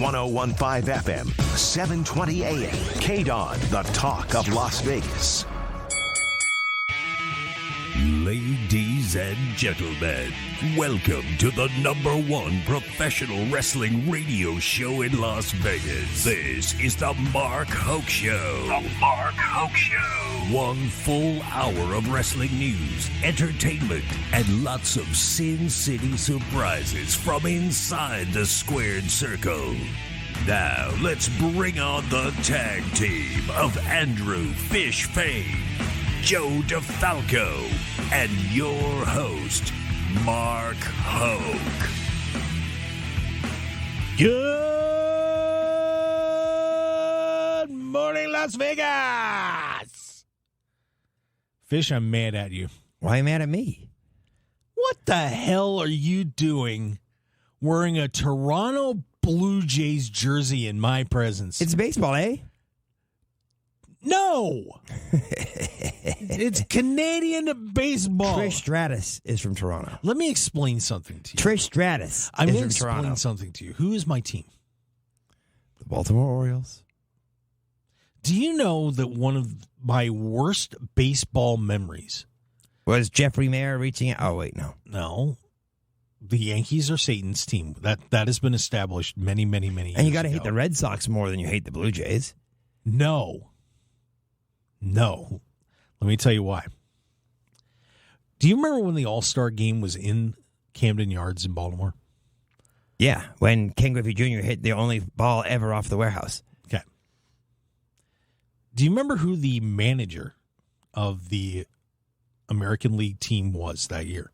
1015 FM, 720 AM. KDWN, the talk of Las Vegas. Ladies and gentlemen, welcome to the #1 professional wrestling radio show in Las Vegas. This is the Mark Hoke Show. The Mark Hoke Show. 1 full hour of wrestling news, entertainment, and lots of Sin City surprises from inside the squared circle. Now, let's bring on the tag team of Andrew Fish Fain, Joe DeFalco, and your host, Mark Hoke. Good morning, Las Vegas. Fish, I'm mad at you. Why are you mad at me? What the hell are you doing wearing a Toronto Blue Jays jersey in my presence? It's baseball, eh? No. It's Canadian baseball. Trish Stratus is from Toronto. Let me explain something to you. Trish Stratus I'm is going from to explain Toronto. something to you. Who is my team? The Baltimore Orioles. Do you know that one of my worst baseball memories Was Jeffrey Mayer reaching out? Oh, wait, no. No. The Yankees are Satan's team. That has been established many, many, many years And you got to ago. hate the Red Sox more than you hate the Blue Jays. No. Let me tell you why. Do you remember when the All-Star game was in Camden Yards in Baltimore? Yeah, when Ken Griffey Jr. hit the only ball ever off the warehouse. Okay. Do you remember who the manager of the American League team was that year?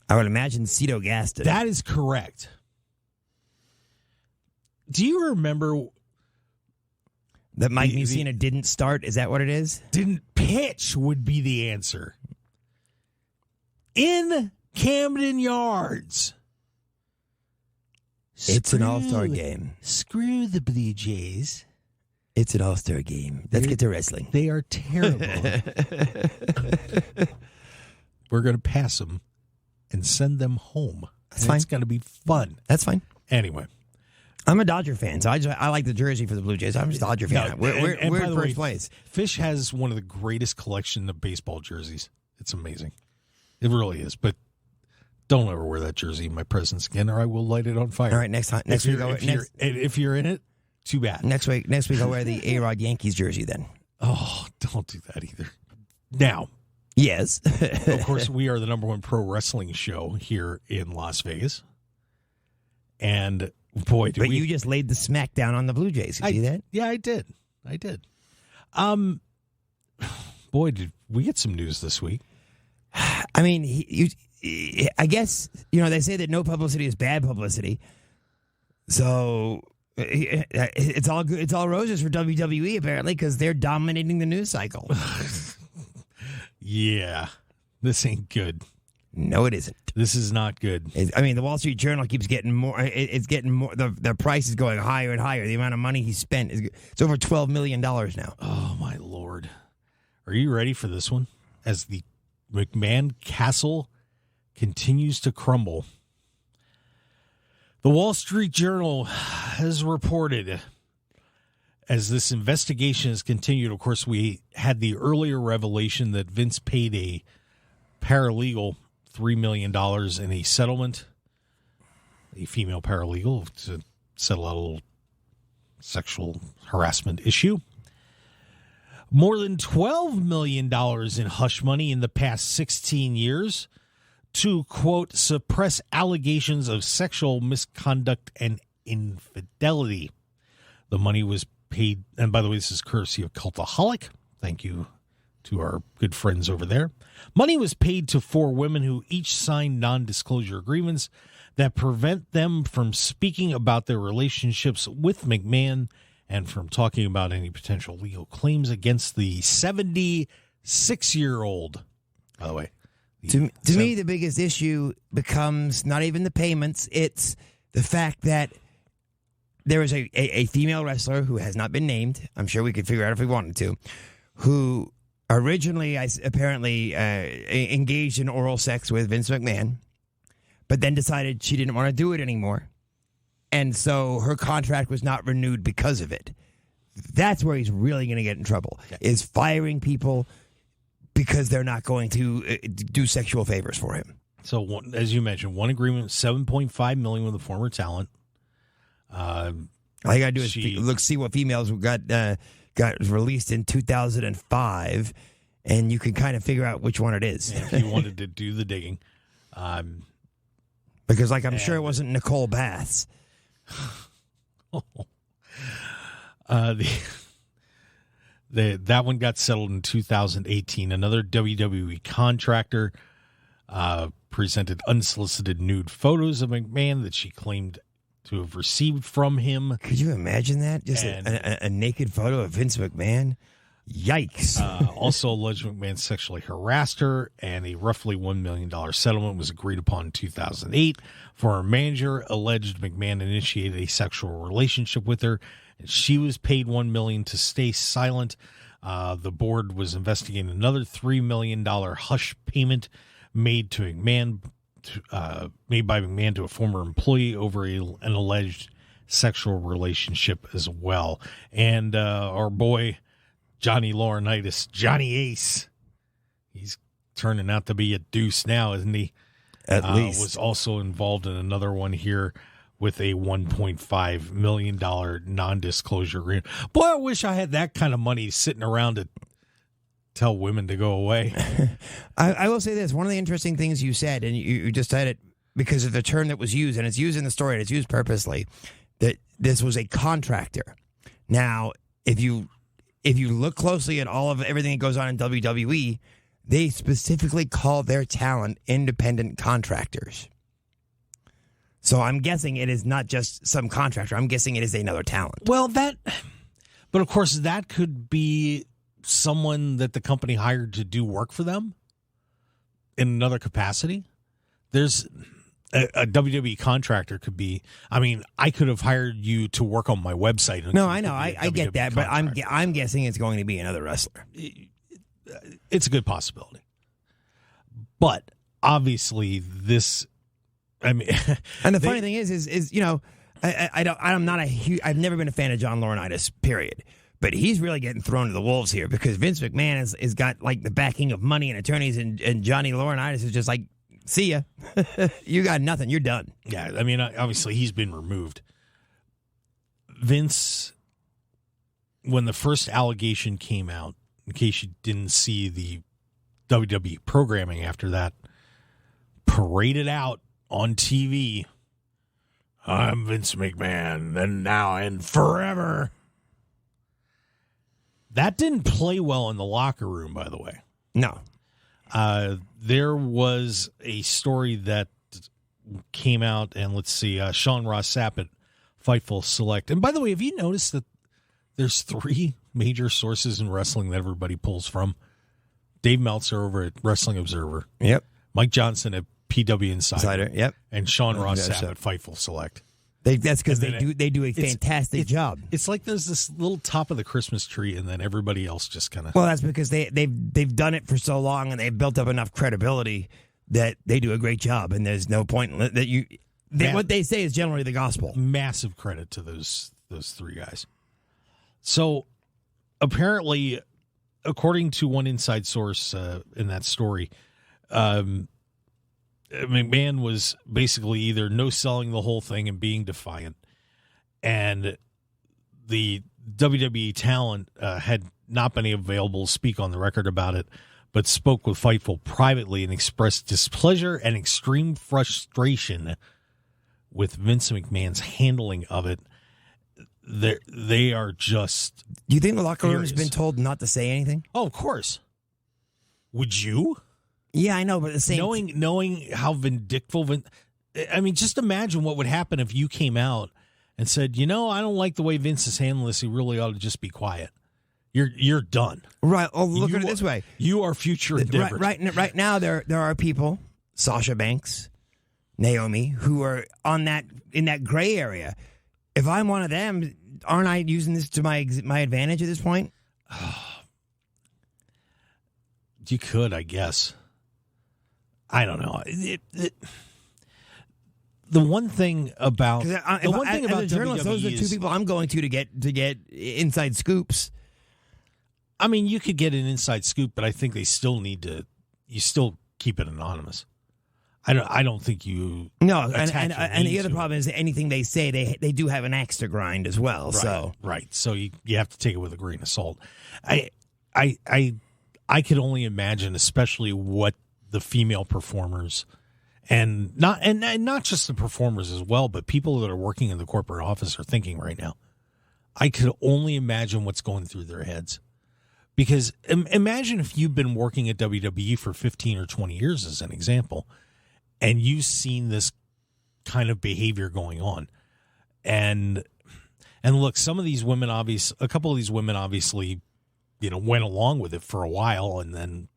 I would imagine Cito Gaston. That is correct. Do you remember that Mike Mussina didn't start? Is that what it is? Didn't pitch would be the answer. In Camden Yards. It's an all-star game. Screw the Blue Jays. It's an all-star game. Let's get to wrestling. They are terrible. We're going to pass them and send them home. That's fine. It's going to be fun. That's fine. Anyway. I'm a Dodger fan, so I like the jersey for the Blue Jays. I'm just a Dodger fan. No, we're and in first place. Fish has one of the greatest collection of baseball jerseys. It's amazing. It really is. But don't ever wear that jersey in my presence again, or I will light it on fire. All right, next week. If you're in it, too bad. Next week I'll wear the A-Rod Yankees jersey then. Oh, don't do that either. Now, yes, of course, we are the #1 pro wrestling show here in Las Vegas, and boy, you just laid the smackdown on the Blue Jays. You see that? Yeah, I did. Boy, did we get some news this week. I mean, I guess, they say that no publicity is bad publicity. So it's all good. It's all roses for WWE, apparently, because they're dominating the news cycle. Yeah, this ain't good. No, it isn't. This is not good. The Wall Street Journal keeps getting more. It's getting more. The price is going higher and higher. The amount of money he spent it's over $12 million now. Oh, my Lord. Are you ready for this one? As the McMahon castle continues to crumble, the Wall Street Journal has reported, as this investigation has continued, of course, we had the earlier revelation that Vince paid a paralegal $3 million in a settlement, a female paralegal, to settle out a little sexual harassment issue. More than $12 million in hush money in the past 16 years to, quote, suppress allegations of sexual misconduct and infidelity. The money was paid, and by the way, this is courtesy of Cultaholic. Thank you to our good friends over there. Money was paid to 4 women who each signed non-disclosure agreements that prevent them from speaking about their relationships with McMahon and from talking about any potential legal claims against the 76-year-old, by the way. To me, the biggest issue becomes not even the payments, it's the fact that there is a female wrestler who has not been named, I'm sure we could figure out if we wanted to, who originally apparently engaged in oral sex with Vince McMahon, but then decided she didn't want to do it anymore. And so her contract was not renewed because of it. That's where he's really going to get in trouble, is firing people because they're not going to do sexual favors for him. So, as you mentioned, one agreement, $7.5 million with a former talent. All you got to do is see what females got released in 2005, and you can kind of figure out which one it is. If you wanted to do the digging. Because, I'm sure it wasn't Nicole Baths. That one got settled in 2018. Another WWE contractor presented unsolicited nude photos of McMahon that she claimed to have received from him. Could you imagine that? Just a naked photo of Vince McMahon? Yikes. Also alleged McMahon sexually harassed her, and a roughly $1 million settlement was agreed upon in 2008. For her manager, alleged McMahon initiated a sexual relationship with her, and she was paid $1 million to stay silent. The board was investigating another $3 million hush payment made by McMahon to a former employee over an alleged sexual relationship as well. And our boy Johnny Laurinaitis, Johnny Ace, he's turning out to be a deuce now, isn't he? At least. Was also involved in another one here with a $1.5 million non-disclosure agreement. Boy, I wish I had that kind of money sitting around to tell women to go away. I will say this. One of the interesting things you said, and you just said it because of the term that was used, and it's used in the story, and it's used purposely, that this was a contractor. Now, if you look closely at everything that goes on in WWE, they specifically call their talent independent contractors. So I'm guessing it is not just some contractor. I'm guessing it is another talent. Well, but of course, that could be someone that the company hired to do work for them in another capacity. There's a WWE contractor could be. I mean, I could have hired you to work on my website. No, I know, I get that, but I'm guessing it's going to be another wrestler. It's a good possibility, but obviously this. I mean, and the funny thing is I've never been a fan of John Laurinaitis, period. But he's really getting thrown to the wolves here because Vince McMahon has got the backing of money and attorneys, and Johnny Laurinaitis is just like, see ya. You got nothing. You're done. Yeah, I mean, obviously he's been removed. Vince, when the first allegation came out, in case you didn't see the WWE programming after that, paraded out on TV. I'm Vince McMahon, and now and forever. That didn't play well in the locker room, by the way. No. There was a story that came out, and let's see, Sean Ross Sapp at Fightful Select. And by the way, have you noticed that there's 3 major sources in wrestling that everybody pulls from? Dave Meltzer over at Wrestling Observer. Yep. Mike Johnson at PW Insider. Yep. And Sean Ross Sapp at Fightful Select. That's because they do a fantastic job. It's like there's this little top of the Christmas tree, and then everybody else just kind of. Well, that's because they've done it for so long, and they've built up enough credibility that they do a great job, and there's no point that what they say is generally the gospel. Massive credit to those 3 guys. So apparently, according to one inside source in that story, McMahon was basically either no-selling the whole thing and being defiant, and the WWE talent had not been available to speak on the record about it, but spoke with Fightful privately and expressed displeasure and extreme frustration with Vince McMahon's handling of it. They are just. Do you think the locker room has been told not to say anything? Oh, of course. Would you? Yeah, I know, but the same knowing how vindictive. I mean, just imagine what would happen if you came out and said, I don't like the way Vince is handling this. He really ought to just be quiet. You're done. Right. Oh, look at it this way. You are future endeavors. Right now, there are people, Sasha Banks, Naomi, who are in that gray area. If I'm one of them, aren't I using this to my advantage at this point? You could, I guess. I don't know. the one thing about as a journalist, those are the two people I'm going to get inside scoops. I mean, you could get an inside scoop, but I think they still need to. You still keep it anonymous. I don't think you. No, and the other problem is that anything they say, they do have an axe to grind as well. Right. So you have to take it with a grain of salt. I could only imagine, especially what the female performers. And not just the performers as well, but people that are working in the corporate office are thinking right now. I could only imagine what's going through their heads. Because imagine if you've been working at WWE for 15 or 20 years, as an example, and you've seen this kind of behavior going on. And look, some of these women, a couple of these women obviously, went along with it for a while and then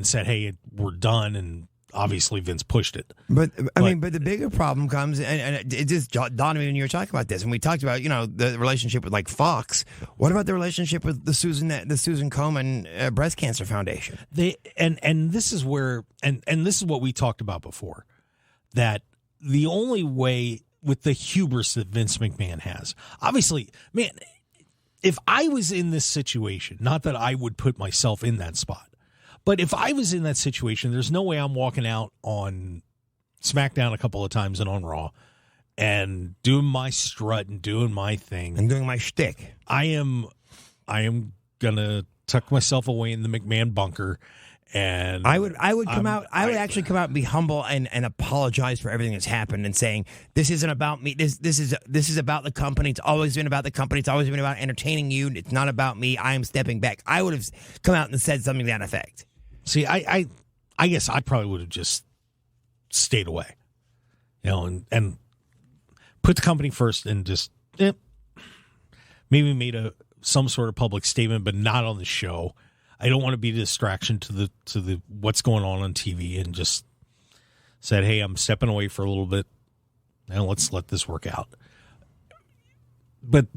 said, hey, we're done, and obviously Vince pushed it. But the bigger problem comes, and it just dawned on me when you were talking about this, and we talked about, the relationship with like Fox. What about the relationship with the Susan Komen Breast Cancer Foundation? And this is where, and this is what we talked about before, that the only way with the hubris that Vince McMahon has, obviously, man, if I was in this situation, not that I would put myself in that spot, but if I was in that situation, there's no way I'm walking out on SmackDown a couple of times and on Raw and doing my strut and doing my thing. And doing my shtick. I am going to tuck myself away in the McMahon bunker. And I would come out. I would actually come out and be humble and apologize for everything that's happened and saying, this isn't about me. This is about the company. It's always been about the company. It's always been about entertaining you. It's not about me. I am stepping back. I would have come out and said something to that effect. See, I guess I probably would have just stayed away, and put the company first and just maybe made some sort of public statement, but not on the show. I don't want to be a distraction to the what's going on TV, and just said, hey, I'm stepping away for a little bit, and let's let this work out. But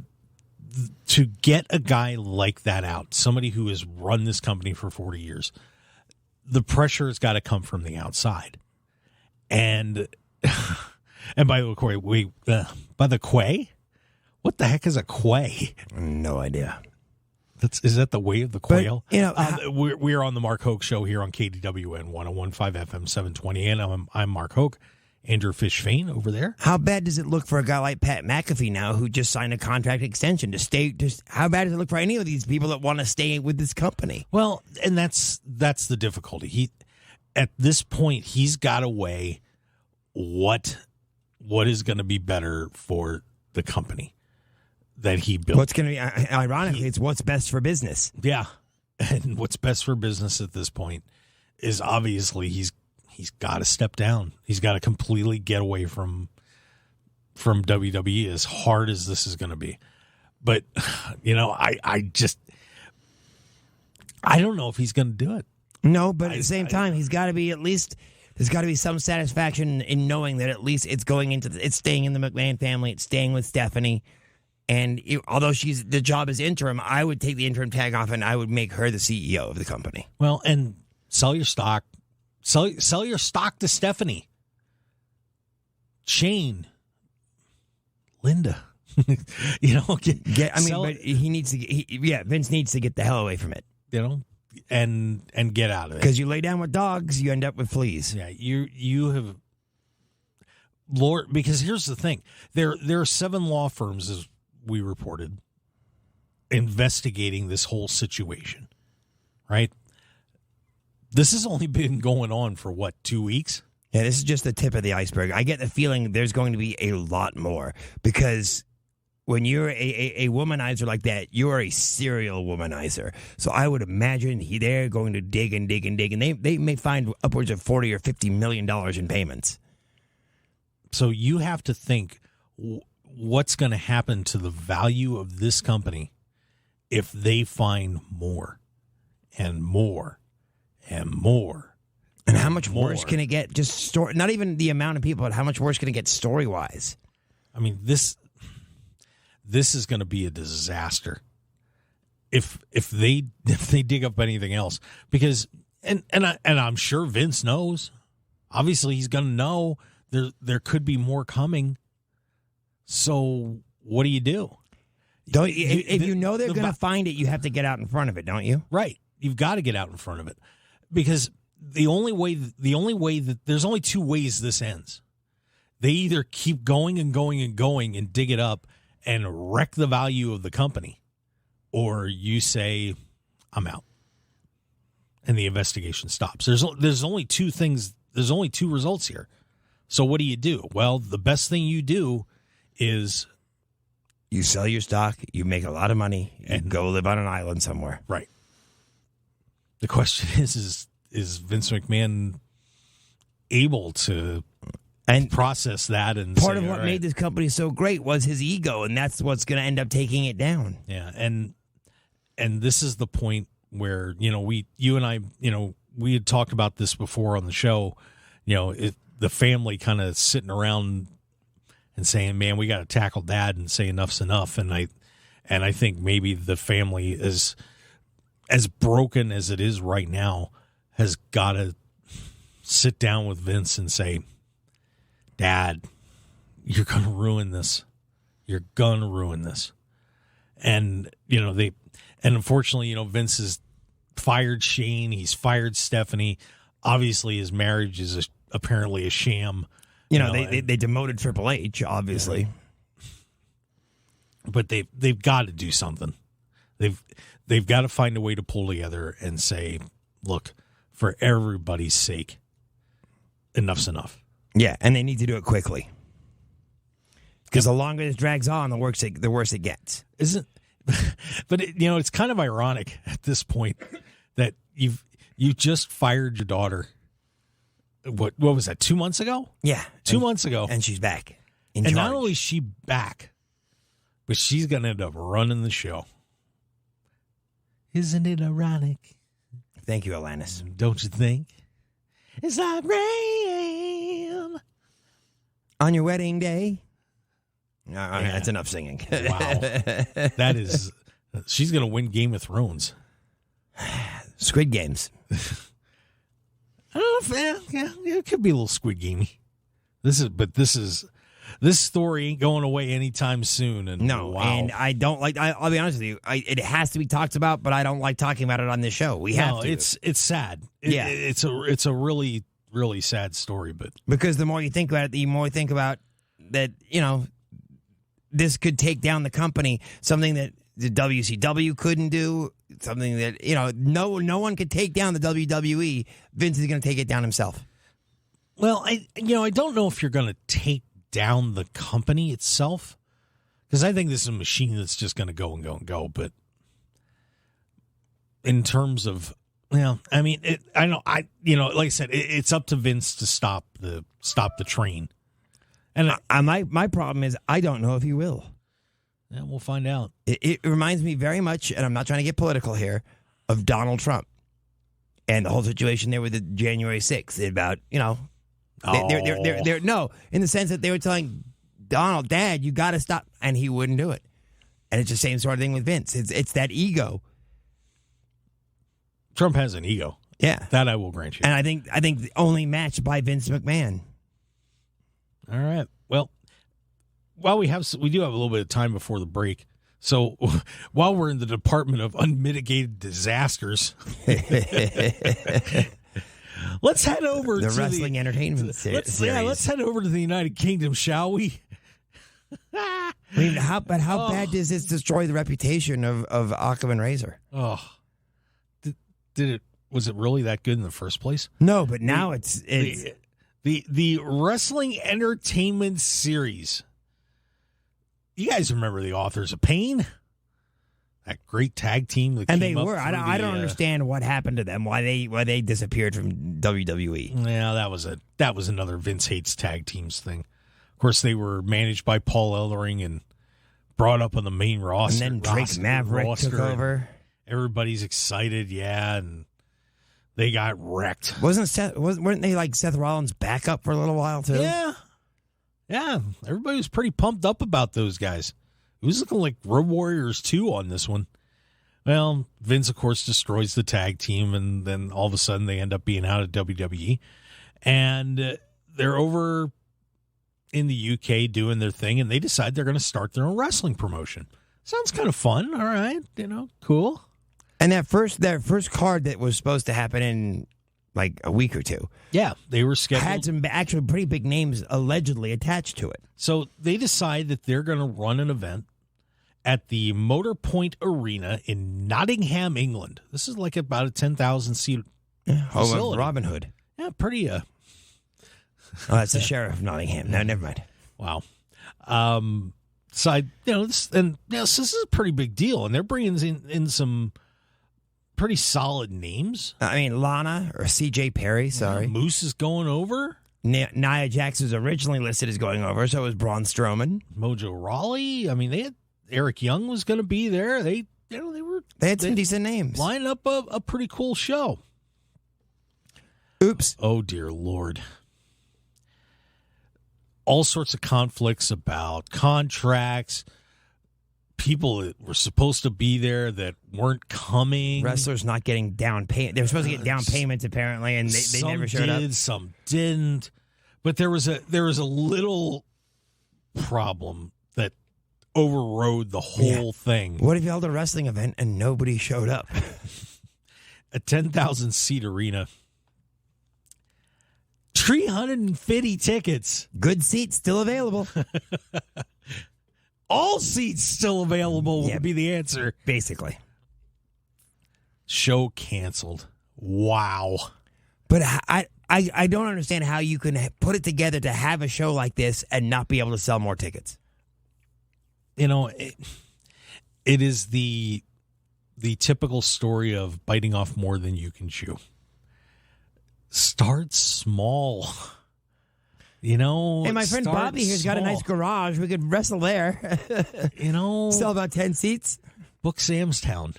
to get a guy like that out, somebody who has run this company for 40 years, the pressure has got to come from the outside. And by the way, by the quay? What the heck is a quay? No idea. Is that the way of the quail? But, we're on the Mark Hoke Show here on KDWN 101.5 FM 720, and I'm Mark Hoke. Andrew Fain over there. How bad does it look for a guy like Pat McAfee now, who just signed a contract extension to stay? How bad does it look for any of these people that want to stay with this company? Well, and that's the difficulty. At this point, he's got to weigh what is going to be better for the company that he built. What's going to be, ironically, it's what's best for business. Yeah, and what's best for business at this point is obviously he's got to step down. He's got to completely get away from WWE, as hard as this is going to be. But, I don't know if he's going to do it. No, but at the same time, he's got to be at least, there's got to be some satisfaction in knowing that at least it's going into, it's staying in the McMahon family, it's staying with Stephanie. And although the job is interim, I would take the interim tag off and I would make her the CEO of the company. Well, and sell your stock. Sell your stock to Stephanie, Shane, Linda. But he needs to. Vince needs to get the hell away from it. And get out of it. Because you lay down with dogs, you end up with fleas. Yeah, you have. Lord, because here's the thing: there are 7 law firms, as we reported, investigating this whole situation, right? This has only been going on for, 2 weeks? Yeah, this is just the tip of the iceberg. I get the feeling there's going to be a lot more, because when you're a womanizer like that, you're a serial womanizer. So I would imagine they're going to dig and dig and dig, and they may find upwards of $40 or $50 million in payments. So you have to think what's going to happen to the value of this company if they find more and more and more. And how much worse can it get? Just not even the amount of people, but how much worse can it get story-wise? I mean, this is going to be a disaster if they dig up anything else, because and I'm sure Vince knows. Obviously, he's going to know there could be more coming. So what do you do? If you know they're going to find it, you have to get out in front of it, don't you? Right. You've got to get out in front of it, because the only way that there's only two ways this ends. They either keep going and going and going and dig it up and wreck the value of the company, or you say, I'm out, and the investigation stops. There's only two things. There's only two results here. So what do? Well, the best thing you do is you sell your stock, you make a lot of money, and go live on an island somewhere. Right. The question is Vince McMahon able to process that? And part of what made this company so great was his ego, and that's what's going to end up taking it down. Yeah, and this is the point where, you and I, we had talked about this before on the show. The family kind of sitting around and saying, "Man, we got to tackle Dad and say enough's enough." And I think maybe the family is as broken as it is right now, has got to sit down with Vince and say, Dad, you're going to ruin this. You're going to ruin this. And, and unfortunately, Vince has fired Shane. He's fired Stephanie. Obviously, his marriage is apparently a sham. They demoted Triple H, obviously. Yeah. But they've got to do something. They've got to find a way to pull together and say, look, for everybody's sake, enough's enough. Yeah, and they need to do it quickly. Because the longer this drags on, the worse it gets. But it's kind of ironic at this point that you just fired your daughter. What was that, 2 months ago? Yeah. 2 months ago. And she's back. And not only is she back, but she's going to end up running the show. Isn't it ironic? Thank you, Alanis. Don't you think? It's like rain on your wedding day. That's enough singing. Wow. That is, she's going to win Game of Thrones. Squid Games. I don't know if it could be a little Squid Gamey. This story ain't going away anytime soon. And no, wow. And I don't like. I'll be honest with you. It has to be talked about, but I don't like talking about it on this show. We have to. It's sad. Yeah, it's a really, really sad story. But because the more you think about it, the more you think about that. This could take down the company. Something that the WCW couldn't do. Something that no one could take down the WWE. Vince is going to take it down himself. Well, I don't know if you're going to take down the company itself, because I think this is a machine that's just going to go and go and go. But in terms of, like I said, it's up to Vince to stop the train. And my problem is I don't know if he will. Yeah, we'll find out. It reminds me very much, and I'm not trying to get political here, of Donald Trump and the whole situation there with the January 6th about, They're no, in the sense that they were telling Donald, Dad, you got to stop, and he wouldn't do it. And it's the same sort of thing with Vince. It's that ego. Trump has an ego. Yeah, that I will grant you. And I think only matched by Vince McMahon. All right. Well, while we do have a little bit of time before the break. So while we're in the Department of Unmitigated Disasters, let's head over to Wrestling Entertainment Series. Let's head over to the United Kingdom, shall we? I mean, how bad does this destroy the reputation of Occam and Razor? Oh, did it? Was it really that good in the first place? No, but now it's the Wrestling Entertainment Series. You guys remember the Authors of Pain? That great tag team that and came they up were. I don't understand what happened to them. Why they disappeared from WWE. Yeah, that was another Vince hates tag teams thing. Of course, they were managed by Paul Ellering and brought up on the main roster. And then Drake Maverick took over. Everybody's excited, yeah, and they got wrecked. Weren't they like Seth Rollins' backup for a little while too? Yeah. Everybody was pretty pumped up about those guys. It was looking like Road Warriors 2 on this one. Well, Vince, of course, destroys the tag team, and then all of a sudden they end up being out of WWE. And they're over in the UK doing their thing, and they decide they're going to start their own wrestling promotion. Sounds kind of fun. All right, cool. And that first card that was supposed to happen in like a week or two. Yeah, they were scheduled. Had some actually pretty big names allegedly attached to it. So they decide that they're going to run an event at the Motor Point Arena in Nottingham, England. This is like about a 10,000-seat facility. Robin Hood. Yeah, pretty. Oh, that's the sheriff of Nottingham. No, never mind. Wow. So this is a pretty big deal, and they're bringing in some pretty solid names. I mean, Lana or C.J. Perry. Sorry, Moose is going over. Nia Jax was originally listed as going over. So was Braun Strowman, Mojo Rawley. I mean, they had Eric Young was going to be there. They had some decent names. Line up a pretty cool show. Oops. Oh dear Lord. All sorts of conflicts about contracts, people that were supposed to be there that weren't coming. Wrestlers not getting down payment. They were supposed to get down payments apparently, and they never showed up. Some didn't. But there was a little problem that overrode the whole thing. What if you held a wrestling event and nobody showed up? A 10,000-seat arena. 350 tickets. Good seats still available. All seats still available would be the answer. Basically. Show canceled. Wow. But I don't understand how you can put it together to have a show like this and not be able to sell more tickets. It is the typical story of biting off more than you can chew. Start small. Hey, my friend Bobby here's got a nice garage. We could wrestle there. Sell about 10 seats. Book Sam's Town.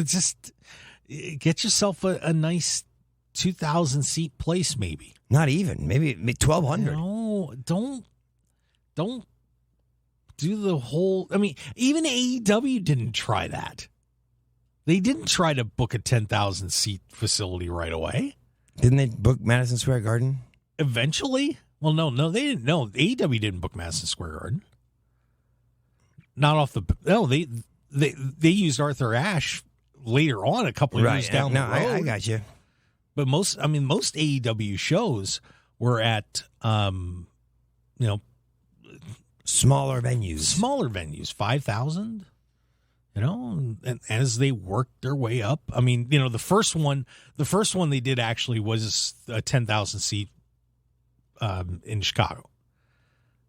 Just get yourself a nice 2,000-seat place, maybe. Not even. Maybe 1,200. No, don't do the whole. I mean, even AEW didn't try that. They didn't try to book a 10,000-seat facility right away. Didn't they book Madison Square Garden? Eventually? Well, no, they didn't. No, AEW didn't book Madison Square Garden. Not off the. No, they used Arthur Ashe later on, a couple of years down the road. I got you. But most AEW shows were at, smaller venues. Smaller venues, 5,000. And as they worked their way up, I mean, the first one they did actually was a 10,000 seat in Chicago.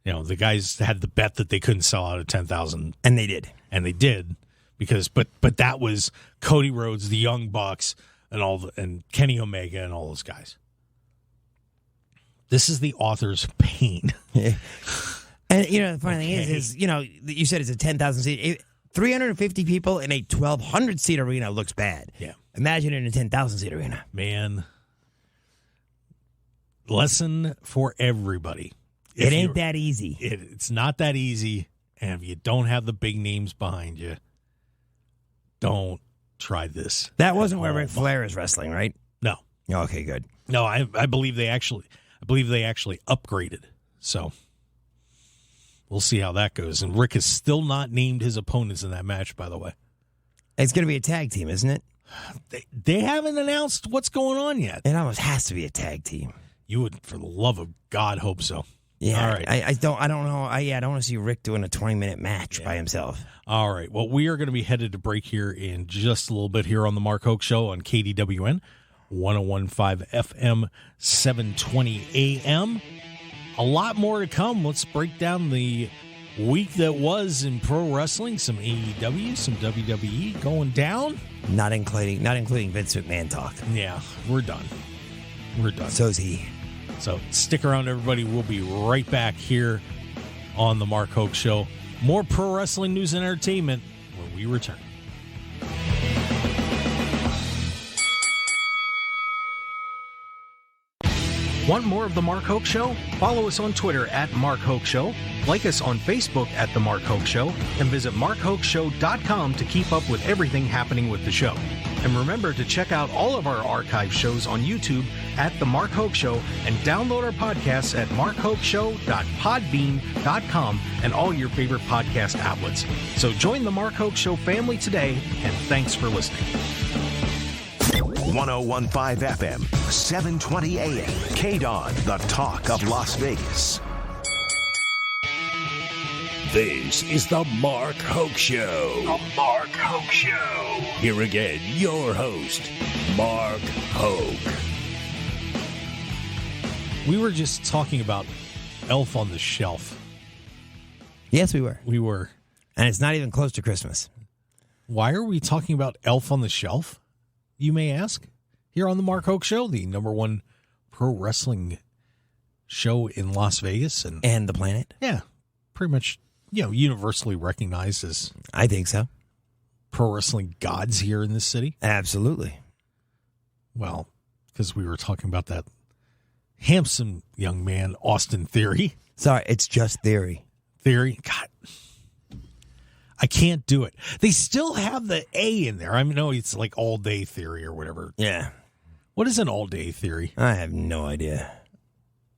The guys had the bet that they couldn't sell out of 10,000, and they did, because but that was Cody Rhodes, the Young Bucks, and Kenny Omega and all those guys. This is the author's pain. Yeah. And the funny thing is you said it's a 10,000 seat. 350 people in a 1,200 seat arena looks bad. Yeah. Imagine in a 10,000 seat arena. Man. Lesson for everybody. It ain't that easy. It's not that easy. And if you don't have the big names behind you, don't try this. That wasn't where Ric Flair is wrestling, right? No. Okay, good. No, I believe they actually upgraded. So we'll see how that goes. And Rick has still not named his opponents in that match, by the way. It's going to be a tag team, isn't it? They haven't announced what's going on yet. It almost has to be a tag team. You would, for the love of God, hope so. Yeah, all right. I don't know. I don't want to see Rick doing a 20-minute match by himself. All right. Well, we are going to be headed to break here in just a little bit here on the Mark Hoke Show on KDWN, 101.5 FM, 720 AM. A lot more to come. Let's break down the week that was in pro wrestling. Some AEW, some WWE going down. Not including Vince McMahon talk. Yeah, we're done. We're done. So's he. So stick around, everybody. We'll be right back here on the Mark Hoke Show. More pro wrestling news and entertainment when we return. Want more of The Mark Hoke Show? Follow us on Twitter at Mark Hoke Show, like us on Facebook at The Mark Hoke Show, and visit markhokeshow.com to keep up with everything happening with the show. And remember to check out all of our archive shows on YouTube at The Mark Hoke Show and download our podcasts at markhokeshow.podbean.com and all your favorite podcast outlets. So join the Mark Hoke Show family today, and thanks for listening. 1015 FM, 720 AM, KDWN, the talk of Las Vegas. This is the Mark Hoke Show. The Mark Hoke Show. Here again, your host, Mark Hoke. We were just talking about Elf on the Shelf. Yes, we were. We were. And it's not even close to Christmas. Why are we talking about Elf on the Shelf, you may ask? Here on the Mark Hoke Show, the #1 pro wrestling show in Las Vegas. And the planet. Yeah, pretty much, universally recognized as, I think so, pro wrestling gods here in this city. Absolutely. Well, because we were talking about that handsome young man, Austin Theory. Sorry, it's just Theory. Theory. God, I can't do it. They still have the A in there. I know it's like all day theory or whatever. Yeah. What is an all day theory? I have no idea.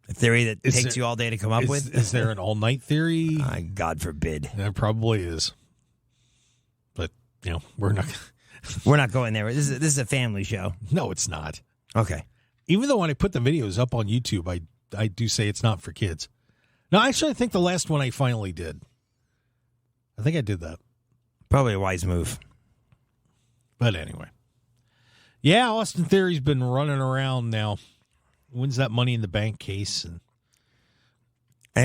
A theory that takes you all day to come up with? Is there an all night theory? God forbid. There probably is. But, we're not. We're not going there. This is a family show. No, it's not. Okay. Even though when I put the videos up on YouTube, I do say it's not for kids. No, actually, I think the last one I finally did. I think I did that. Probably a wise move. But anyway. Yeah, Austin Theory's been running around now. Wins that Money in the Bank case. And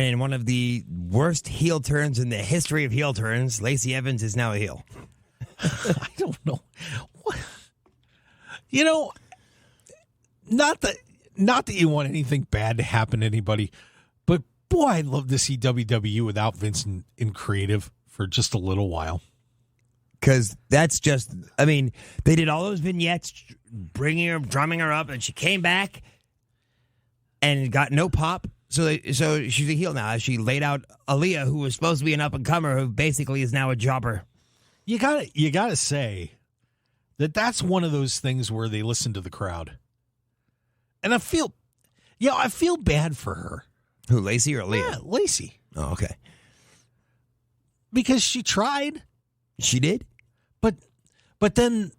in one of the worst heel turns in the history of heel turns, Lacey Evans is now a heel. I don't know. What? Not that you want anything bad to happen to anybody, but boy, I'd love to see WWE without Vince in creative for just a little while. Because that's just, they did all those vignettes, drumming her up, and she came back and got no pop. So she's a heel now. She laid out Aaliyah, who was supposed to be an up-and-comer, who basically is now a jobber. You gotta say that's one of those things where they listen to the crowd. And I feel bad for her. Who, Lacey or Aaliyah? Yeah, Lacey. Oh, okay. Because she tried. She did? But then,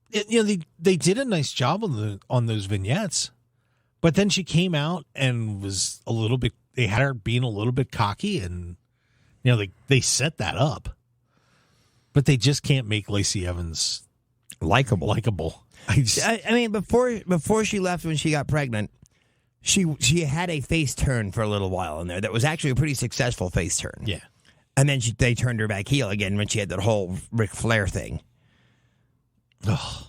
they did a nice job on those vignettes. But then she came out and was a little bit, they had her being a little bit cocky, and, they set that up. But they just can't make Lacey Evans likable. Before she left when she got pregnant, she had a face turn for a little while in there that was actually a pretty successful face turn. Yeah. And then they turned her back heel again when she had that whole Ric Flair thing. Oh,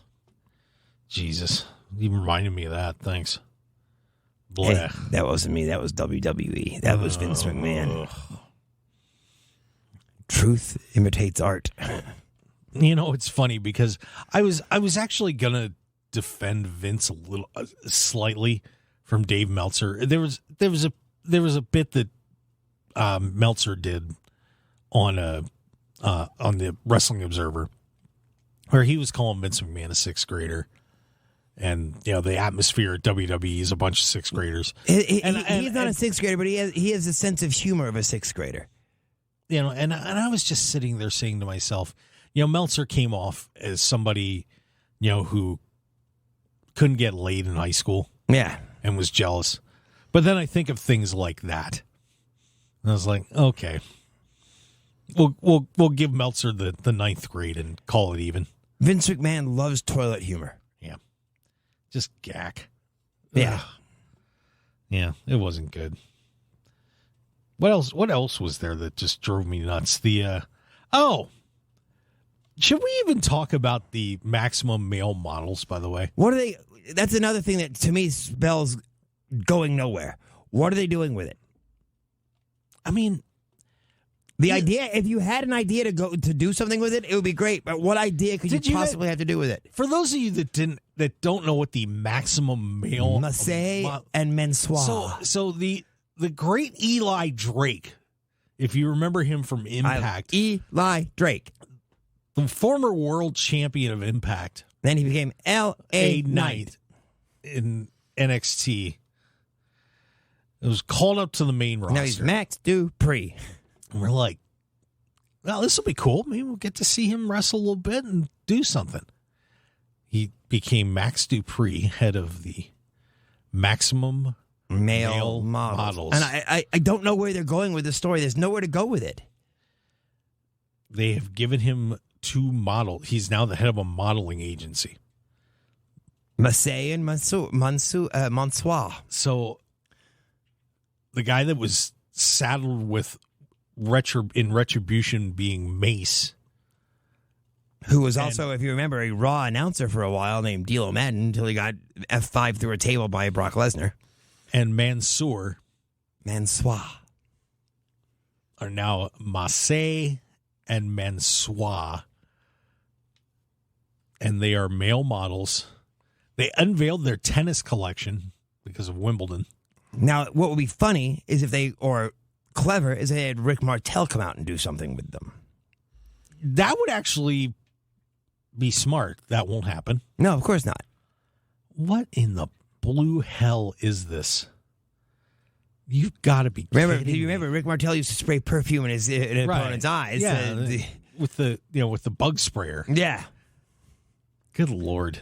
Jesus. You reminded me of that. Thanks. Hey, that wasn't me. That was WWE. That was Vince McMahon. Truth imitates art. It's funny because I was actually going to defend Vince a little slightly from Dave Meltzer. There was a bit that Meltzer did on the Wrestling Observer where he was calling Vince McMahon a sixth grader. And, the atmosphere at WWE is a bunch of sixth graders. He's not a sixth grader, but he has a sense of humor of a sixth grader. And I was just sitting there saying to myself, Meltzer came off as somebody, who couldn't get laid in high school. Yeah. And was jealous. But then I think of things like that. And I was like, okay. We'll give Meltzer the ninth grade and call it even. Vince McMahon loves toilet humor. Yeah. Just gack. Yeah. Ugh. Yeah, it wasn't good. What else was there that just drove me nuts? Should we even talk about the maximum male models, by the way? What are they? That's another thing that to me spells going nowhere. What are they doing with it? The idea, if you had an idea to do something with it, it would be great. But what idea could you possibly have to do with it? For those of you that don't know what the maximum male Massé and Mensoir. So the great Eli Drake, if you remember him from Impact. Eli Drake. The former world champion of Impact Then he became L.A. Knight in NXT. It was called up to the main roster. Now he's Max Dupri. And we're like, well, this will be cool. Maybe we'll get to see him wrestle a little bit and do something. He became Max Dupri, head of the Maximum Male Models. And I don't know where they're going with the story. There's nowhere to go with it. They have given him 2 models. He's now the head of a modeling agency. Massey and Mansour. So the guy that was saddled with Retribution being Mace, who was also, if you remember, a Raw announcer for a while named D'Lo Madden until he got F5 through a table by Brock Lesnar. And Mansour are now Massey and Mansour. And they are male models. They unveiled their tennis collection because of Wimbledon. Now, what would be funny is if they, or clever, is they had Rick Martel come out and do something with them. That would actually be smart. That won't happen. No, of course not. What in the blue hell is this? You've got to be kidding me. You remember Rick Martel used to spray perfume in his opponent's eyes. Yeah, with the bug sprayer. Yeah. Good Lord.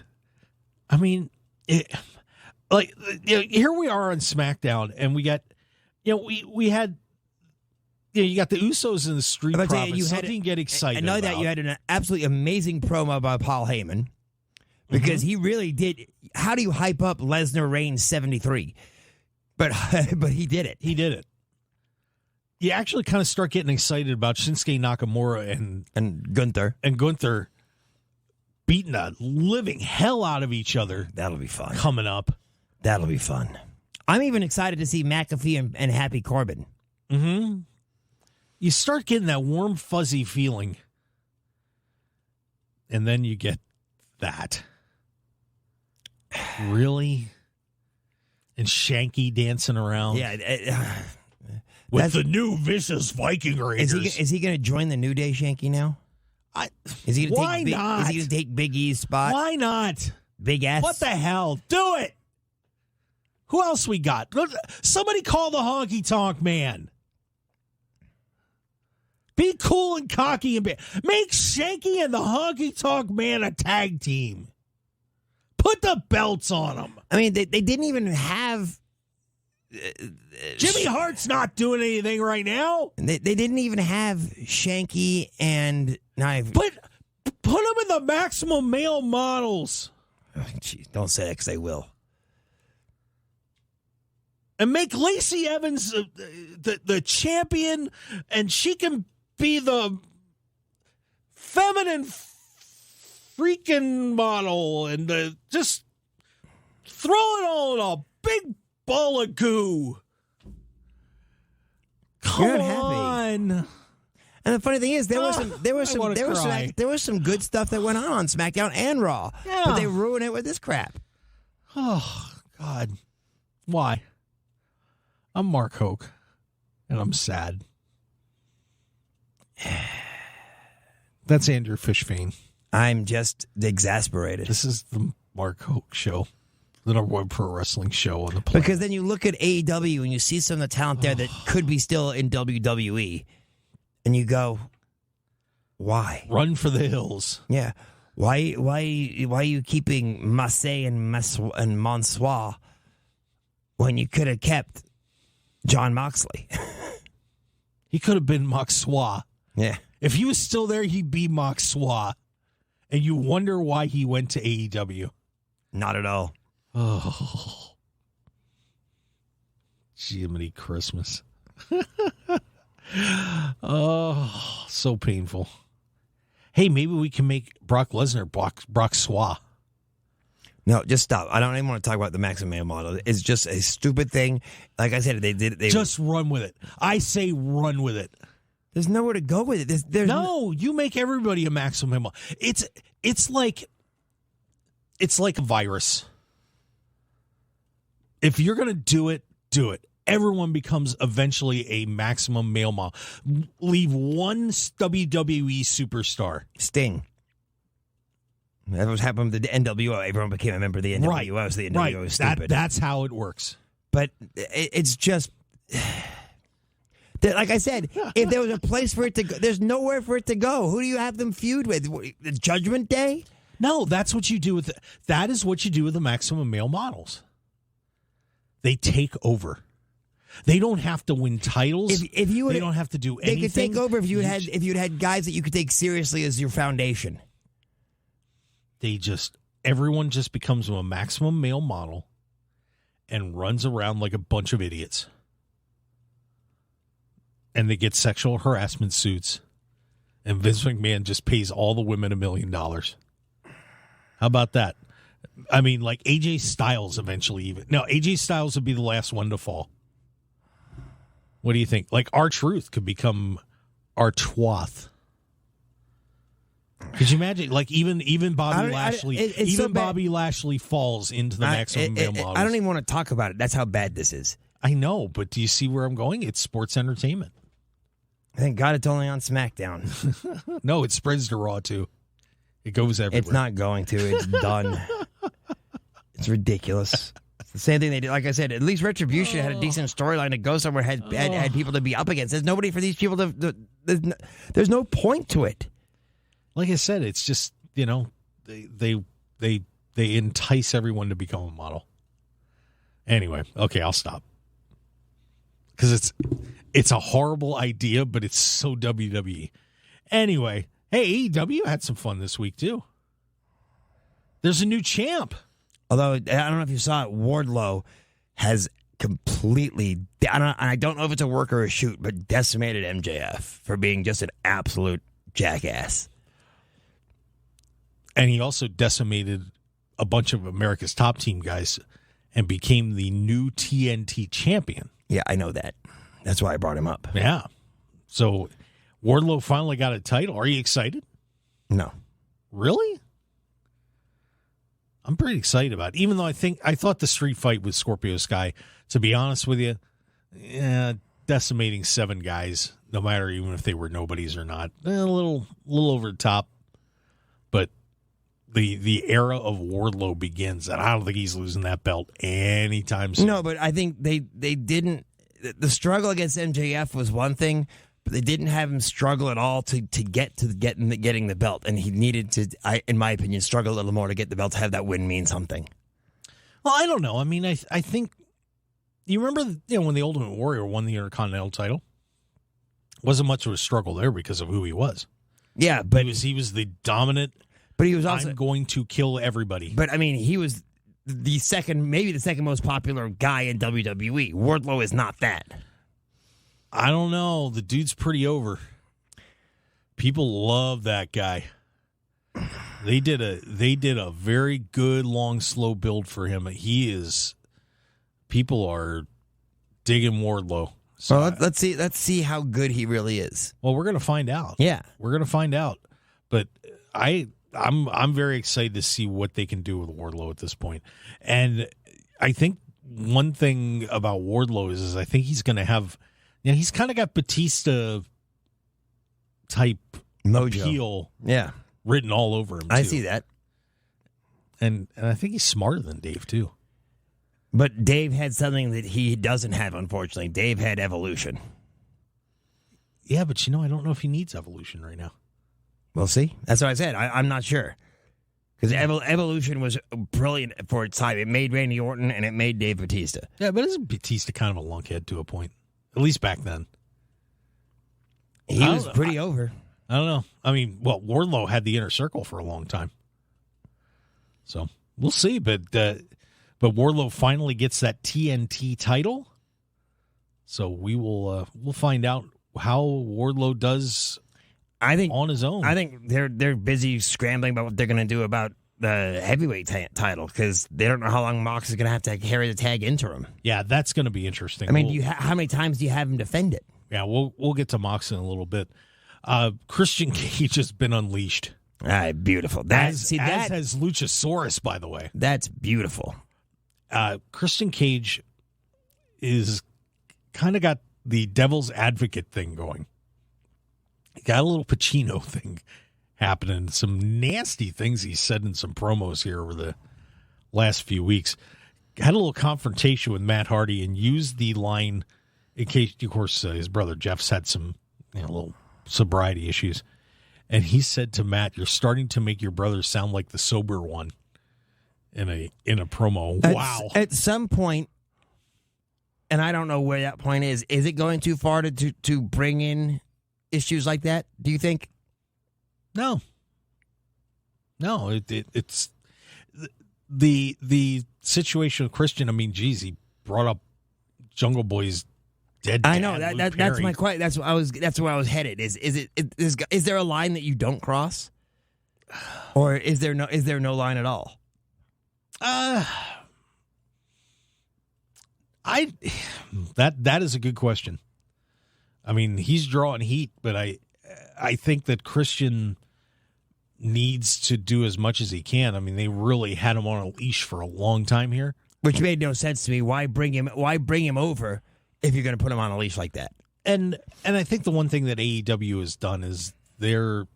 I mean, here we are on SmackDown, and we got, we had, you got the Usos in the Street Profits. You had to get excited. I know about. that you had an absolutely amazing promo by Paul Heyman because he really did. How do you hype up Lesnar Reigns 73? But he did it. He did it. You actually kind of start getting excited about Shinsuke Nakamura and Gunther beating the living hell out of each other. That'll be fun. Coming up. That'll be fun. I'm even excited to see McAfee and Happy Corbin. Mm-hmm. You start getting that warm, fuzzy feeling. And then you get that. Really? And Shanky dancing around. Yeah. With the new vicious Viking Raiders. Is he going to join the New Day, Shanky, now? Why not? Is he going to take Big E's spot? Why not? Big S? What the hell? Do it! Who else we got? Somebody call the Honky Tonk Man. Be cool and cocky and make Shanky and the Honky Tonk Man a tag team. Put the belts on them. I mean, they didn't even have... Jimmy Hart's not doing anything right now. They didn't even have Shanky and Knife. Put them in the Maximum Male Models. Oh, geez, don't say that because they will. And make Lacey Evans the champion, and she can be the feminine freaking model, and just throw it all in a big ball of goo. Come on. And the funny thing is, there was some good stuff that went on SmackDown and Raw, but they ruined it with this crap. Oh God, why? I'm Mark Hoke, and I'm sad. That's Andrew Fain. I'm just exasperated. This is the Mark Hoke Show, the number one pro wrestling show on the planet. Because then you look at AEW and you see some of the talent there that could be still in WWE, and you go, why? Run for the hills. Yeah. Why are you keeping Massey and Mansour when you could have kept Jon Moxley? He could have been Mansour. Yeah. If he was still there, he'd be Mansour. And you wonder why he went to AEW. Not at all. Oh. Jiminy Christmas. Oh, so painful. Hey, maybe we can make Brock Lesnar Brock Swa. No, just stop. I don't even want to talk about the Maximum Male Model. It's just a stupid thing. Like I said, they just run with it. I say run with it. There's nowhere to go with it. No, you make everybody a Maximum Male. It's like a virus. If you're going to do it, do it. Everyone becomes eventually a Maximum Male Model. Leave one WWE superstar. Sting. That was happening with the NWO. Everyone became a member of the NWO. Right. So the NWO was stupid. That's how it works. But it's just... Like I said, if there was a place for it to go, there's nowhere for it to go. Who do you have them feud with? The Judgment Day? No, that's what you do with that is what you do with the Maximum Male models. They take over. They don't have to win titles. If you would, they don't have to do anything. They could take over if you'd had guys that you could take seriously as your foundation. Everyone just becomes a Maximum Male model and runs around like a bunch of idiots. And they get sexual harassment suits. And Vince McMahon just pays all the women $1 million. How about that? I mean, like AJ Styles eventually even. No, AJ Styles would be the last one to fall. What do you think? Like R-Truth could become R-Twoth. Could you imagine? Like even Bobby Lashley, Bobby Lashley falls into the Maximum Male models. I don't even want to talk about it. That's how bad this is. I know, but do you see where I'm going? It's sports entertainment. Thank God it's only on SmackDown. No, it spreads to Raw, too. It goes everywhere. It's not going to. It's done. It's ridiculous. It's the same thing they did. Like I said, at least Retribution had a decent storyline to go somewhere, had people to be up against. There's nobody for these people to... There's no point to it. Like I said, it's just, they entice everyone to become a model. Anyway, okay, I'll stop. Because it's a horrible idea, but it's so WWE. Anyway, hey, AEW had some fun this week, too. There's a new champ. Although, I don't know if you saw it, Wardlow has completely, I don't know if it's a work or a shoot, but decimated MJF for being just an absolute jackass. And he also decimated a bunch of America's Top Team guys and became the new TNT champion. Yeah, I know that. That's why I brought him up. Yeah. So Wardlow finally got a title. Are you excited? No. Really? I'm pretty excited about it. Even though I thought the street fight with Scorpio Sky, to be honest with you, decimating 7 guys, no matter even if they were nobodies or not, a little over the top. But the era of Wardlow begins, and I don't think he's losing that belt anytime soon. No, but I think they didn't. The struggle against MJF was one thing, but they didn't have him struggle at all to get to getting the belt, and he needed to, in my opinion, struggle a little more to get the belt to have that win mean something. Well, I don't know. I mean, I think you remember when the Ultimate Warrior won the Intercontinental title, wasn't much of a struggle there because of who he was. Yeah, but he was the dominant. But he was also I'm going to kill everybody. But I mean, he was maybe the second most popular guy in WWE. Wardlow is not that. I don't know. The dude's pretty over. People love that guy. They did a very good long slow build for him. People are digging Wardlow. So well, let's see how good he really is. Well, we're gonna find out. Yeah, we're gonna find out. But I'm very excited to see what they can do with Wardlow at this point. And I think one thing about Wardlow is I think he's going to have, he's kind of got Batista type mojo appeal, written all over him. I see that, and I think he's smarter than Dave too. But Dave had something that he doesn't have, unfortunately. Dave had evolution. Yeah, but I don't know if he needs evolution right now. We'll see. That's what I said. I'm not sure. Because Evolution was brilliant for its time. It made Randy Orton and it made Dave Batista. Yeah, but isn't Batista kind of a lunkhead to a point? At least back then. He was pretty over. I don't know. I mean, Wardlow had the Inner Circle for a long time. So, we'll see. But Wardlow finally gets that TNT title. So, we'll find out how Wardlow does on his own. I think they're busy scrambling about what they're going to do about the heavyweight title because they don't know how long Mox is going to have to carry the tag interim. Yeah, that's going to be interesting. I mean, how many times do you have him defend it? Yeah, we'll get to Mox in a little bit. Christian Cage has been unleashed. Beautiful. As has Luchasaurus, by the way. That's beautiful. Christian Cage is kind of got the devil's advocate thing going. He got a little Pacino thing happening. Some nasty things he said in some promos here over the last few weeks. Had a little confrontation with Matt Hardy and used the line in case, of course, his brother Jeff's had some little sobriety issues. And he said to Matt, "You're starting to make your brother sound like the sober one." In a promo. Wow. At some point, and I don't know where that point is it going too far to bring in issues like that, do you think? No. It's the situation with Christian. I mean, geez, he brought up Jungle Boy's dead dad. I know that's my question. That's where I was headed. Is there a line that you don't cross, or is there no line at all? That is a good question. I mean, he's drawing heat, but I think that Christian needs to do as much as he can. I mean, they really had him on a leash for a long time here, which made no sense to me. Why bring him over if you're going to put him on a leash like that? And I think the one thing that AEW has done is they're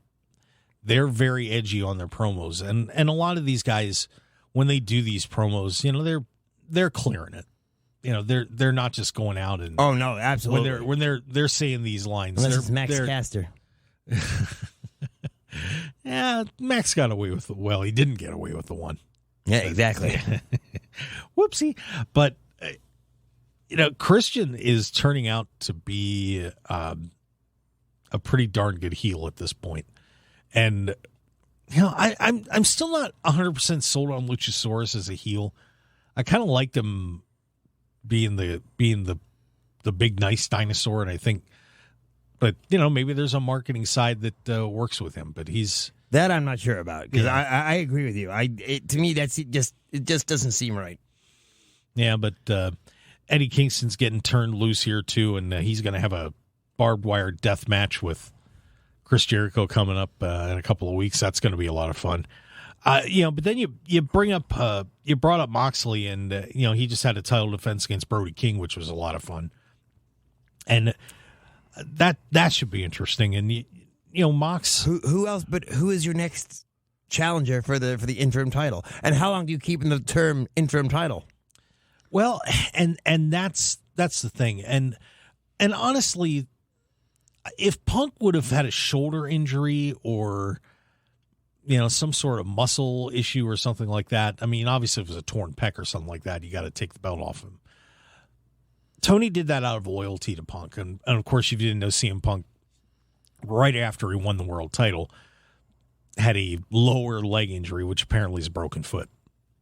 very edgy on their promos, and a lot of these guys, when they do these promos, they're clearing it. They're not just going out and oh no, absolutely. When they're saying these lines, unless it's Max Caster. Yeah, Max got away with he didn't get away with the one. Yeah, exactly. Whoopsie. But Christian is turning out to be a pretty darn good heel at this point, and. I'm still not 100% sold on Luchasaurus as a heel. I kind of liked him being the big nice dinosaur, and I think, but maybe there's a marketing side that works with him. But that I'm not sure about because I agree with you. To me it just doesn't seem right. Yeah, but Eddie Kingston's getting turned loose here too, and he's going to have a barbed wire death match with Chris Jericho coming up in a couple of weeks. That's going to be a lot of fun. But then you brought up Moxley, and he just had a title defense against Brody King, which was a lot of fun, and that should be interesting. And Mox, who else? But who is your next challenger for the interim title? And how long do you keep in the term interim title? Well, and that's the thing, and honestly, if Punk would have had a shoulder injury or, some sort of muscle issue or something like that, I mean, obviously if it was a torn pec or something like that, you got to take the belt off him. Tony did that out of loyalty to Punk. And of course, if you didn't know, CM Punk, right after he won the world title, had a lower leg injury, which apparently is a broken foot.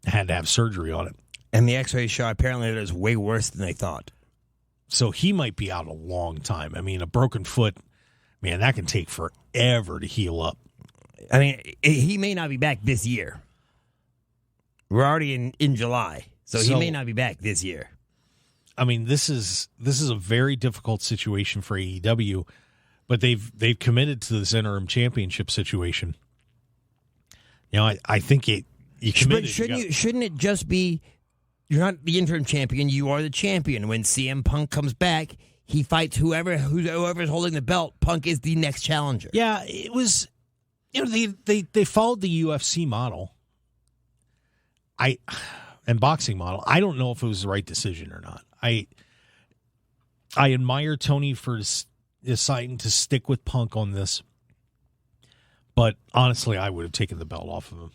Had to have surgery on it. And the x-ray shot, apparently it was way worse than they thought. So he might be out a long time. I mean, a broken foot, man, that can take forever to heal up. I mean, he may not be back this year. We're already in July, so he may not be back this year. I mean, this is a very difficult situation for AEW, but they've committed to this interim championship situation. I think you committed. But shouldn't it just be? You're not the interim champion. You are the champion. When CM Punk comes back, he fights whoever's holding the belt. Punk is the next challenger. Yeah, it was. They followed the UFC model. And boxing model. I don't know if it was the right decision or not. I admire Tony for deciding to stick with Punk on this, but honestly, I would have taken the belt off of him.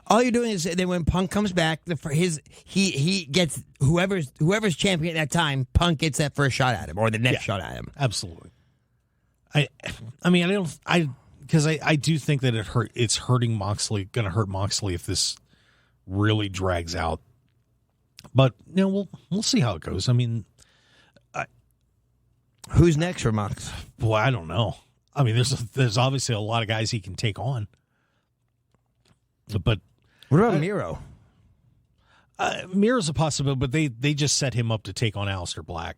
All you're doing is that when Punk comes back, he gets whoever's champion at that time. Punk gets that first shot at him or the next shot at him. Absolutely. I do think that it's hurting Moxley. Going to hurt Moxley if this really drags out. But we'll see how it goes. I mean, who's next for Mox? Boy, I don't know. I mean, there's obviously a lot of guys he can take on. But what about Miro? Miro's a possibility, but they just set him up to take on Aleister Black.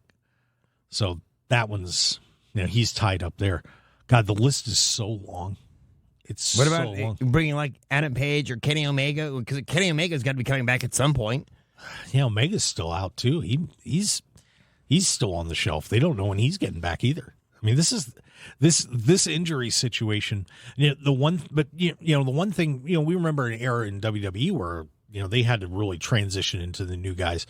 So that one's he's tied up there. God, the list is so long. It's what about so long. Bringing like Adam Page or Kenny Omega? Because Kenny Omega's got to be coming back at some point. Yeah, Omega's still out too. He's still on the shelf. They don't know when he's getting back either. I mean, this is This injury situation, the one thing, we remember an era in WWE where, they had to really transition into the new guys.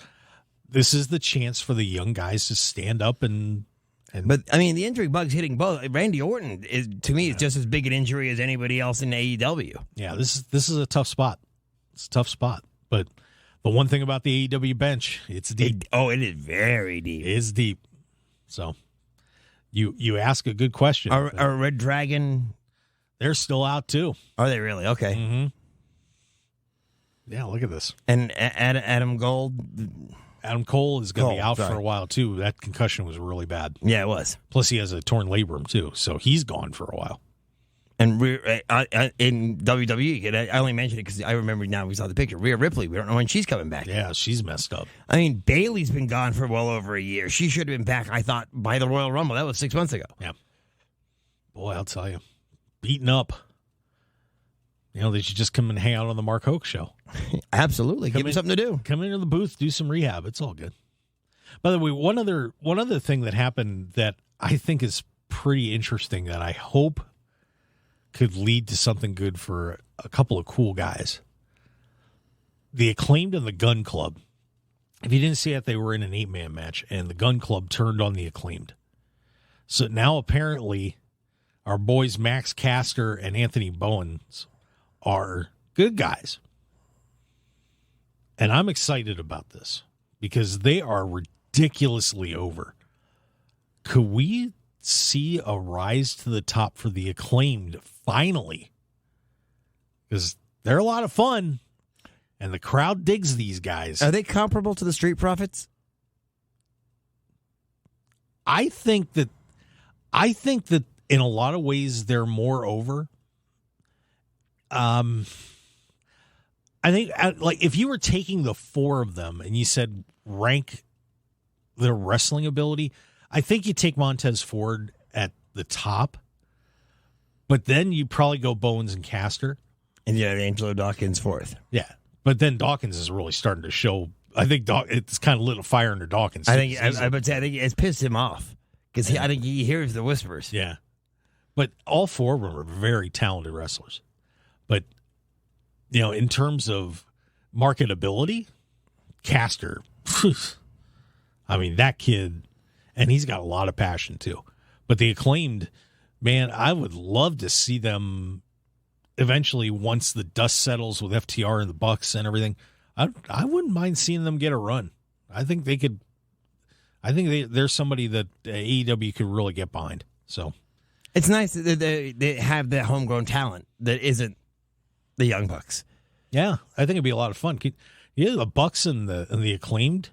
This is the chance for the young guys to stand up and But I mean, the injury bug's hitting both. Randy Orton is, to me, is just as big an injury as anybody else in AEW. Yeah, this is a tough spot. It's a tough spot. But the one thing about the AEW bench, it's deep. It is very deep. It is deep. So you ask a good question. Are Red Dragon? They're still out too. Are they really? Okay. Mm-hmm. Yeah, look at this. And Adam Gold. Adam Cole is going to be out for a while, too. That concussion was really bad. Yeah, it was. Plus, he has a torn labrum, too, so he's gone for a while. And in WWE, I only mentioned it because I remember now we saw the picture. Rhea Ripley, we don't know when she's coming back. Yeah, she's messed up. I mean, Bayley's been gone for well over a year. She should have been back, I thought, by the Royal Rumble. That was 6 months ago. Yeah. Boy, I'll tell you. Beaten up. They should just come and hang out on the Mark Hoke Show. Absolutely. Give them something to do. Come into the booth, do some rehab. It's all good. By the way, one other thing that happened that I think is pretty interesting that I hope could lead to something good for a couple of cool guys. The Acclaimed and the Gun Club. If you didn't see it, they were in an 8-man match, and the Gun Club turned on the Acclaimed. So now apparently our boys Max Caster and Anthony Bowens are good guys. And I'm excited about this because they are ridiculously over. Could we see a rise to the top for the Acclaimed finally? Because they're a lot of fun, and the crowd digs these guys. Are they comparable to the Street Profits? I think that in a lot of ways they're more over. I think, like, if you were taking the four of them and you said rank their wrestling ability, I think you take Montez Ford at the top, but then you probably go Bowens and Caster. And you have Angelo Dawkins fourth. Yeah, but then Dawkins is really starting to show. I think it's kind of lit a fire under Dawkins. I think it's pissed him off because I think he hears the whispers. Yeah, but all four of them are very talented wrestlers. But in terms of marketability, Caster, I mean, that kid, and he's got a lot of passion too. But the Acclaimed, man, I would love to see them eventually, once the dust settles with FTR and the Bucks and everything. I wouldn't mind seeing them get a run. I think they could. I think they're somebody that AEW could really get behind. So it's nice that they have that homegrown talent that isn't the Young Bucks. Yeah, I think it'd be a lot of fun. The Bucks and the Acclaimed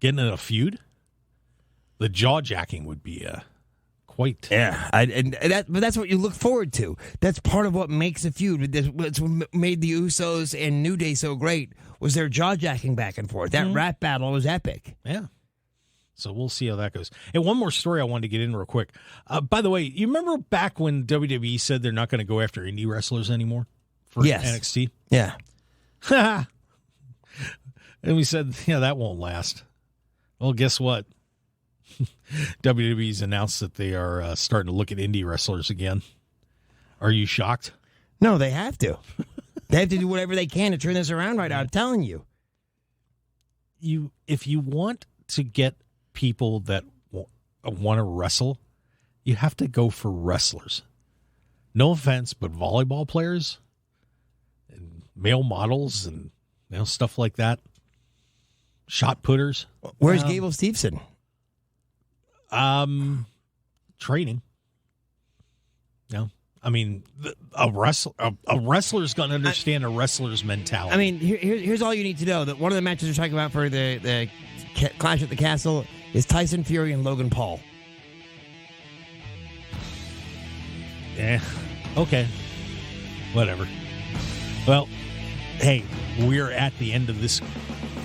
getting in a feud. The jaw jacking would be quite. Yeah, but that's what you look forward to. That's part of what makes a feud. That's what made the Usos and New Day so great was their jaw jacking back and forth. That rap battle was epic. Yeah. So we'll see how that goes. And one more story I wanted to get in real quick. By the way, you remember back when WWE said they're not going to go after indie wrestlers anymore for NXT? Yeah. And we said, that won't last. Well, guess what? WWE's announced that they are starting to look at indie wrestlers again. Are you shocked? No, they have to. They have to do whatever they can to turn this around right now. I'm telling you. If you want to get people that want to wrestle, you have to go for wrestlers. No offense, but volleyball players and male models and stuff like that. Shot putters. Where's Gable Steveson? Training. I mean, a wrestler's going to understand a wrestler's mentality. I mean, here's all you need to know. That one of the matches we're talking about for the Clash at the Castle is Tyson Fury and Logan Paul. Yeah. Okay. Whatever. Well, hey, we're at the end of this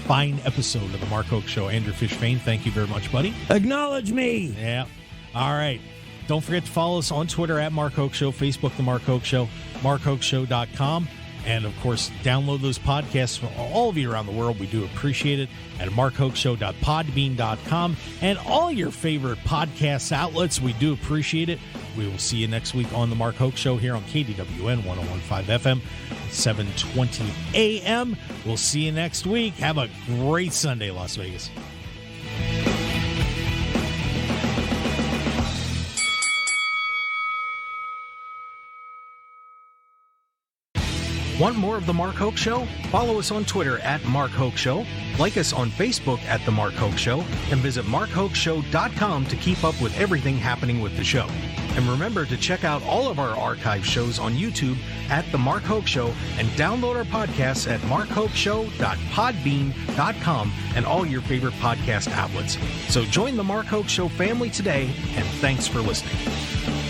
fine episode of the Mark Hoke Show. Andrew Fain, thank you very much, buddy. Acknowledge me. Yeah. All right. Don't forget to follow us on Twitter at Mark Hoke Show, Facebook, The Mark Hoke Show, markhokeshow.com. And, of course, download those podcasts for all of you around the world. We do appreciate it at markhokeshow.podbean.com. And all your favorite podcast outlets, we do appreciate it. We will see you next week on the Mark Hoke Show here on KDWN 101.5 FM, 7:20 a.m. We'll see you next week. Have a great Sunday, Las Vegas. Want more of The Mark Hoke Show? Follow us on Twitter at Mark Hoke Show, like us on Facebook at The Mark Hoke Show, and visit markhokeshow.com to keep up with everything happening with the show. And remember to check out all of our archive shows on YouTube at The Mark Hoke Show and download our podcasts at markhokeshow.podbean.com and all your favorite podcast outlets. So join The Mark Hoke Show family today, and thanks for listening.